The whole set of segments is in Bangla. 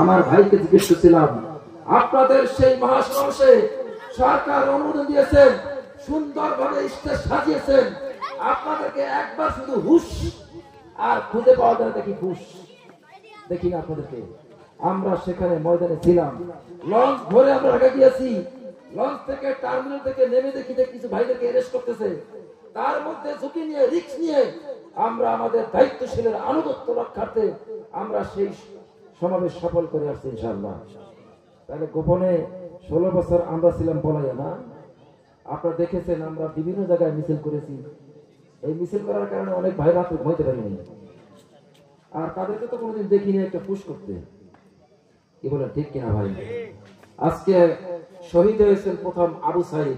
আমার ভাইকে জিজ্ঞেস করছিলাম, আপনাদের সেই মহাসমাবেশে সরকার অনুমোদন দিয়েছেন, সুন্দরভাবে স্টেজ সাজিয়েছেন, আপনাদেরকে একবার শুধু হুশ আর খুঁজে পাওয়া যায় দেখি হুশ দেখি না আপনাদেরকে। আমরা সেখানে ময়দানে ছিলাম, লঞ্চ ধরে আমরা ঢাকা গিয়েছি, লঞ্চ থেকে টার্মিনাল থেকে নেমে দেখি যে কিছু ভাইদেরকে অ্যারেস্ট করতেছে, তার মধ্যে ঝুঁকি নিয়ে রিস্ক নিয়ে আমরা আমাদের দায়িত্বশীলের আনুগত্য রক্ষার্থে আমরা সেই সমাবেশ সফল করে আসছি ইনশাআল্লাহ। তাহলে গোপনে 16 বছর আমরা ছিলাম বলাই না, আপনারা দেখেছেন আমরা বিভিন্ন জায়গায় মিছিল করেছি। এই মিছিল করার কারণে অনেক ভাই রাত ঘুমাইতে পারিনি, আর তাদেরকে তো কোনোদিন দেখিনি একটা পুশ করতে, কি বলেন ঠিক কিনা ভাই? আজকে শহীদ হয়েছেন প্রথম আবু সাইদ,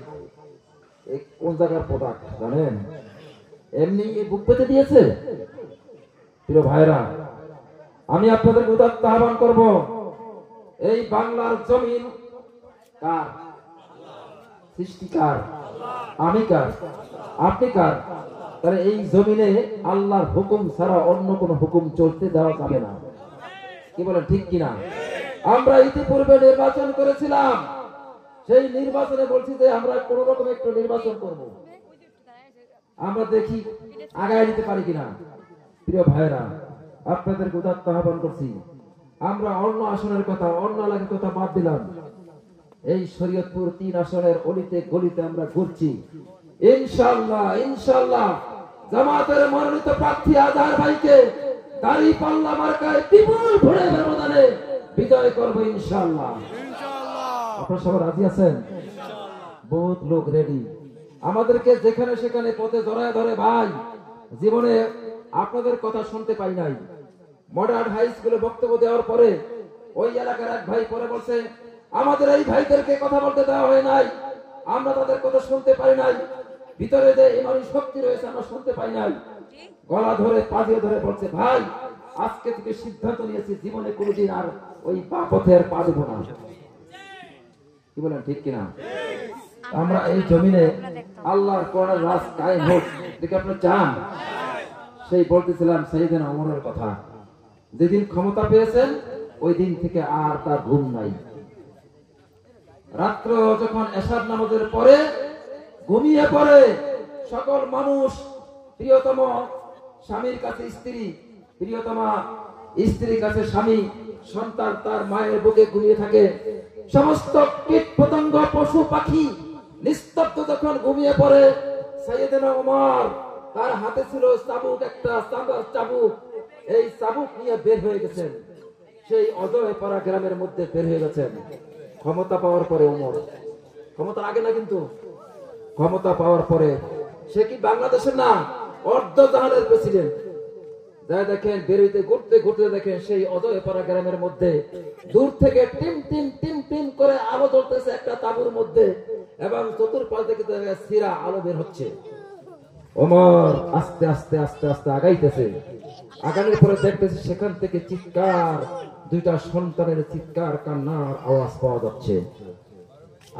এই কোন জায়গার প্রোডাক্ট জানেন? এমনি বুক পেতে দিয়েছে। প্রিয় ভাইরা, আমি আপনাদের উদাত্ত আহ্বান করব, এই বাংলার জমিন কার? সৃষ্টিকার। আমি কার? আপনি কার? তাহলে এই জমিনে আল্লাহর হুকুম ছাড়া অন্য কোন হুকুম চলতে দেওয়া যাবে না, কি বলেন ঠিক কিনা? আমরা ইতিপূর্বে নির্বাচন করেছিলাম, সেই নির্বাচনে বলছি যে আমরা কোন রকম একটু নির্বাচন করব, আমরা দেখি আগায় নিতে পারি কিনা। প্রিয় ভাইরা, আপনাদের উদাত্ত আহ্বান করছি, আমরা অন্য আসনের কথা, অন্য এলাকার কথা বাদ দিলাম, এই শরীয়তপুর 3 আসনের অলিতে গলিতে আমরা ঘুরছি। ইনশাআল্লাহ ইনশাআল্লাহ জামাতের মনোনীত প্রার্থী আজহার ভাইকে দাঁড়িপাল্লা মার্কায় বিপুল ভোটের ব্যবধানে বিজয় করব ইনশাআল্লাহ। আপনারা সবাই রাজি আছেন? বহুত লোক রেডি। আমাদেরকে যেখানে সেখানে পথে জড়ায় ধরে ভাই, জীবনে আপনাদের কথা শুনতে পাই নাই। মডার্ন হাই স্কুলে বক্তব্য দেওয়ার পরে ওই এলাকার এক ভাই পরে বলছে, আমাদের এই ভাইদেরকে কথা বলতে দেওয়া হয় নাই, আমরা তাদের কথা শুনতে পাই নাই, ভিতরে যে ইমানি শক্তি রয়েছে আমরা শুনতে পাই নাই। গলা ধরে পাজিয়ে ধরে বলছে, ভাই আজকে থেকে সিদ্ধান্ত নিয়েছি জীবনে কোনোদিন আর ওই পথের পা দেব না, কি বলেন ঠিক কিনা? আমরা এই জমিনে আল্লাহর কোরআনের রাজ কায়েম হোক, দেখে আপনারা চান? সেই বলতেছিলাম সাইয়েদনা ওমরের কথা, যেদিন ক্ষমতা পেয়েছেন ওই দিন থেকে আর তার ঘুম নাই। রাত্র যখন এশার নামাজের পরে ঘুমিয়ে পড়ে সকল মানুষ, প্রিয়তম স্বামীর কাছে স্ত্রী, প্রিয়তমা স্ত্রীর কাছে স্বামী, সন্তান তার মায়ের বুকে ঘুমিয়ে থাকে, সমস্ত কীট পতঙ্গ পশু পাখি নিস্তব্ধ যখন ঘুমিয়ে পড়ে, সাইয়েদনা ওমর তার হাতে ছিল চাবুক, একটা চাঁদার চাবুক, এই চাবুক নিয়ে বের হয়ে গেছেন, সেই অজয় পাড়া গ্রামের মধ্যে বের হয়ে গেছেন। ক্ষমতা পাওয়ার পরে ওমর, ক্ষমতার আগে না কিন্তু, ক্ষমতা পাওয়ার পরে সে কি বাংলাদেশের না, অর্ধ জাহানের প্রেসিডেন্ট। যা দেখেন বেরোইতে ঘুরতে ঘুরতে দেখেন সেই অজয় পাড়া গ্রামের মধ্যে দূর থেকে টিম টিম টিম টিম করে আলো জ্বলতেছে একটা তাঁবুর মধ্যে, এবং চতুর্পাশ থেকে সিরা আলো বের হচ্ছে। ওমর আস্তে আস্তে আস্তে আস্তে আগাইতেছে, আগানোর পরে দেখতেছে সেখান থেকে চিৎকার, দুইটা সন্তানের চিৎকার কান্নার আওয়াজ পাওয়া যাচ্ছে।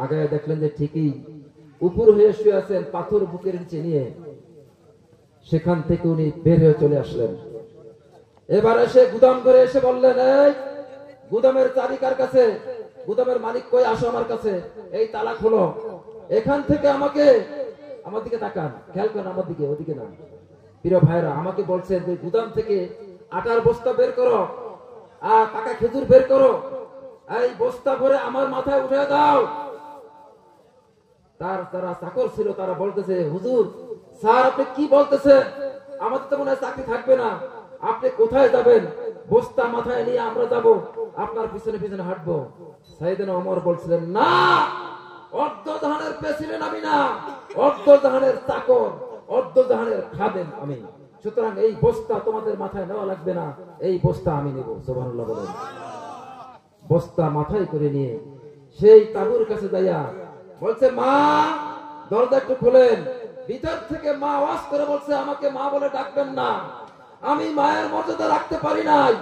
আগায় দেখলেন যে ঠিকই উপর হয়ে শুয়ে আছেন পাথর বুকের নিচে নিয়ে, সেখান থেকে উনি বের হয়ে চলে আসলেন। এবার এসে গুদাম করে এসে বললেন, এই গুদামের চাবি কার কাছে? গুদামের মালিক কই, আসো আমার কাছে, এই তালা খোলো, এখান থেকে আমাকে, আমার দিকে তাকান, খেয়াল করেন আমার দিকে, ওদিকে না। প্রিয় ভাইরা, আমাকে বলছেন যে গুদাম থেকে আটার বস্তা বের করো আর পাকা খেজুর বের করো, এই বস্তা ভরে আমার মাথায় উঠে দাও। তার যারা চাকর ছিল তারা বলতেছে, হুজুর স্যার আপনি কি বলতেছেন, আমাদের তো মনে হয় চাকরি থাকবে না, আপনি কোথায় যাবেন? বস্তা মাথায় নিয়ে আমরা যাব, আপনার পিছনে পিছনে হাঁটবো। সাইয়েদনা ওমর বলছিলেন, না, অর্ধ জাহানের প্রেসিডেন্ট আমি না, অর্ধ জাহানের চাকর, অর্ধ জাহানের খাদেম আমি, সুতরাং এই বস্তা তোমাদের মাথায় নেওয়া লাগবে না, এই বস্তা আমি নেব। সুবহানাল্লাহ বলেন। বস্তা মাথায় করে নিয়ে সেই তাঁবুর কাছে যাইয়া বলছে, মা দরজা একটু খোলেন। ভিতর থেকে মা আওয়াজ করে বলছে, আমাকে মা বলে ডাকবেন না, আমি মায়ের মর্যাদা রাখতে পারি নাই।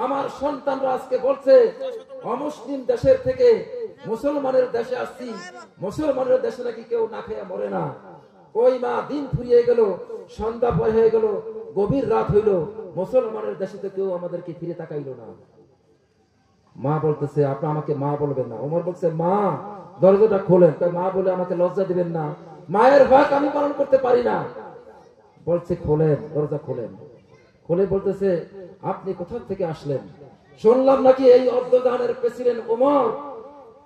আমার সন্তানরা আজকে বলছে অমুসলিম দেশের থেকে মুসলমানের দেশে আসছি, মুসলমানের দেশে নাকি কেউ না খেয়ে মরে না। ওই মা দিন ফুরিয়ে গেল, সন্ধ্যা হয়ে গেল, গভীর রাত হইল, মুসলমানের দেশে তো কেউ আমাদেরকে ফিরে তাকাইল না। মা বলতেছে আপনি আমাকে মা বলবেন না। ওমর বলছে মা দরজাটা খোলেন। মা বলে আমাকে লজ্জা দিবেন না, মায়ের হক আমি পালন করতে পারি না। বলছে খোলেন, দরজা খোলেন। খুলে বলতেছে আপনি কোথা থেকে আসলেন? শুনলাম নাকি এই অর্ধজাহানের প্রেসিডেন্ট ওমর।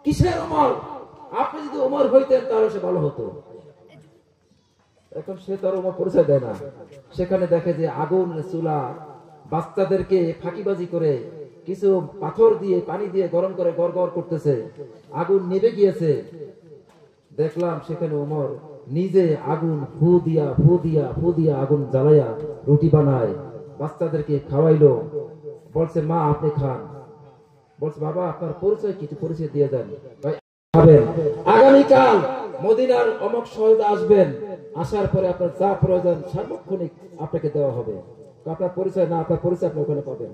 কিসের ওমর? আপনি যদি ওমর হইতেন তাহলে সে ভালো হতো। এখন সে তার ওমর পরিচয় দেয় না। সেখানে দেখে যে আগুন চুলা, বাচ্চাদেরকে ফাঁকিবাজি করে কিছু পাথর দিয়ে পানি দিয়ে গরম করে গড়গড় করতেছে, আগুন নিভে গিয়েছে। দেখলাম সেখানে ওমর নিজে আগুন ফু দিয়া আগুন জ্বালাইয়া রুটি বানায়, বাচ্চাদেরকে খাওয়াইলো। বলছে মা আপনি খান। বলছে বাবা আপনার পরিচয় কিছু পরিচয় দিয়ে দেন। খাবেন, আগামীকাল মদিনার অমক শহরে আসবেন, আসার পরে আপনার যা প্রয়োজন সার্বক্ষণিক আপনাকে দেওয়া হবে। আপনার পরিচয় না, আপনার পরিচয় আপনি ওখানে পাবেন।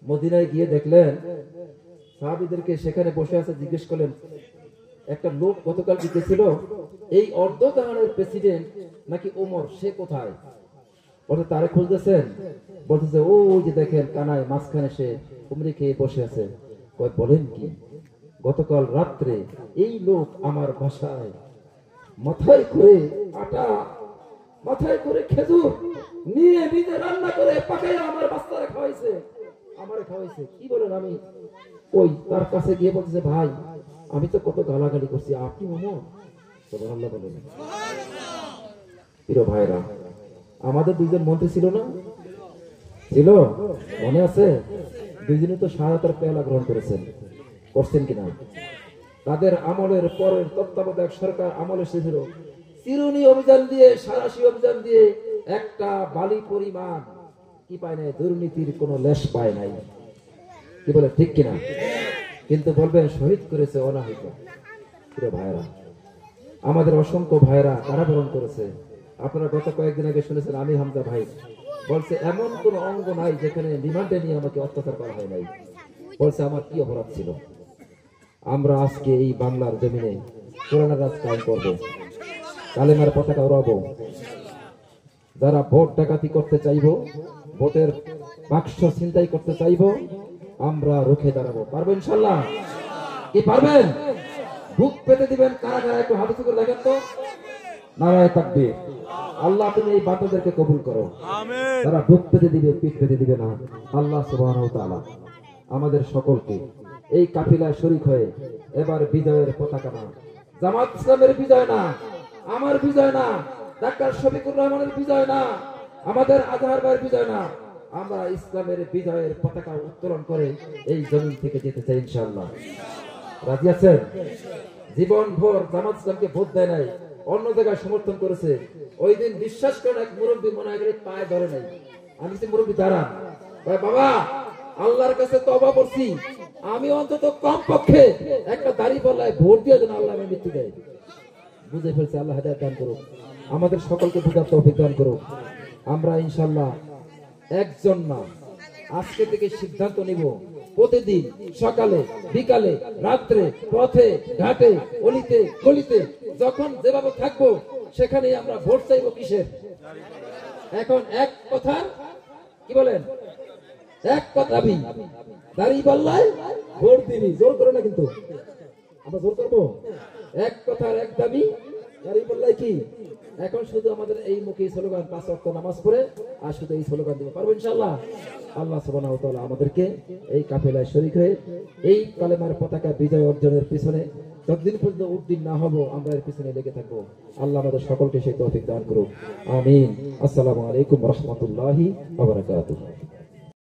মদিনায় গিয়ে দেখলেন সাহাবীদেরকে সেখানে বসে আছে, জিজ্ঞেস করলেন একটা লোক গতকাল জিজ্ঞেছিল এই অর্ধজাহানের প্রেসিডেন্ট নাকি ওমর, সে কোথায়? বলতে তারে খুঁজতেছেন। বলতেছে ও ওই যে দেখেন কানায় মাঝখানে সে কুমড়ি খেয়ে বসে আছে। কয় বলেন কি? গতকাল রাত্রে এই লোক আমার বাসায় মাথায় করে আটা, মাথায় করে খেজুর নিয়ে নিজে রান্না করে পাকাইয়া আমার বাচ্চারা খাওয়াইছে, আমারে খাওয়াইছে। কি বলেন? আমি ওই তার কাছে গিয়ে বলতেছে ভাই আমি তো কত গালাগালি করছি, আপনি ওমর? সুবহানাল্লাহ বলেন। প্রিয় ভাইরা, আমাদের দুইজন মন্ত্রী ছিল না? ছিল, মনে আছে? দুইজনে তো শাহাদাতের পেয়ালা গ্রহণ করেছেন, করছেন কিনা? তাদের আমলের পরের তত্ত্বাবধায়ক সরকার আমলে এসেছিল চিরুনি অভিযান দিয়ে, সারাশি অভিযান দিয়ে একটা বালি পরিমাণ কি পায় নাই, দুর্নীতির কোনো লেশ পায় নাই। কি বলে ঠিক কিনা? কিন্তু বলবেন শহীদ করেছে অনাহিত। প্রিয় ভাইরা, আমাদের অসংখ্য ভাইরা কারাবরণ করেছে। আপনারা গত কয়েকদিন আগে শুনেছেন আমির হামজা ভাই বলছে এমন কোন অঙ্গ নাই যেখানে রিমান্ডে নিয়ে আমাকে অত্যাচার করা হয় নাই। বলছে আমার কি অপরাধ ছিল? আমরা আজকে এই বাংলার জমিনে কোরআনের রাজ কায়েম করব, কালেমার পতাকা উড়াবো। যারা ভোট ডাকাতি করতে চাইবো, ভোটের বাক্স ছিনতাই করতে চাইবো, আমরা রুখে দাঁড়াবো। পারবো ইনশাল্লাহ? কি পারবেন? বুক পেতে দিবেন কারা কারা? একটু হাতে করে দেখেন তো। নারায়ে তাকবীর। আল্লাহ তুমি এই বান্দাদেরকে কবুল করো। আমিন। তারা বুক পেতে দিবে, পিঠ পেতে দিবে না। আল্লাহ সুবহানাহু ওয়া তাআলা আমাদের সকলকে এই কাফিলায় শরীক হয়ে এবার বিজয়ের পতাকা না, জামাত ইসলামের বিজয় না, আমার বিজয় না, ডাক্তার শফিকুর রহমানের বিজয় না, আমাদের আজহার ভাইয়ের বিজয় না, আমরা ইসলামের বিজয়ের পতাকা উত্তোলন করে এই জমিন থেকে যেতে চাই ইনশাআল্লাহ। রাজি আছেন? জীবন ভর জামাত ইসলামকে ভোট দেয় নাই, অন্য জায়গায় সমর্থন করেছে। ওই দিন বিশ্বাস করেন এক মুরব্বী মনে করে পায়ে ধরে নাই। আমি যে মুরব্বী দাঁড়ান, বাবা আল্লাহর কাছে তওবা করছি, আমি অন্তত কম পক্ষে একটা দাড়ি পাল্লায় ভোট দিয়ে যেন আল্লাহ আমি মৃত্যু দেয়। বুঝে ফেলছে, আল্লাহ হেদায়েত দান করুক, আমাদের সকলকে বুঝার তৌফিক দান করুক। আমরা ইনশাআল্লাহ একজন না, আজকে থেকে সিদ্ধান্ত নিব প্রতিদিন সকালে বিকালে রাত্রে পথে ঘাটে অলিতে গলিতে যখন যেভাবে থাকবো সেখানেই আমরা ভোট চাইবো। কিসের? এখন এক কথা, কি বলেন? এক কথা দাঁড়িয়ে পাল্লায় ভোট দিবি। জোর করে না কিন্তু, আমরা জোর করবো। এক কথার এক দাবি, দাঁড়িয়ে পাল্লায় কি? এখন শুধু আমাদের এই মুখে স্লোগান, 5 ওয়াক্ত নামাজ পড়ে আর শুধু এই স্লোগান দিব। পারবো ইনশাআল্লাহ? আল্লাহ সুবহানাহু ওয়া তাআলা আমাদেরকে এই কাফেলায় শরীক হয়ে এই কালেমার পতাকা বিজয় অর্জনের পিছনে যতদিন পর্যন্ত উদ্দিন না হব আমরা এর পিছনে লেগে থাকবো। আল্লাহ আমাদের সকলকে সেই তৌফিক দান করুক। আমিন। আসসালামু আলাইকুম ওয়া রাহমাতুল্লাহি ওয়া বারাকাতুহু।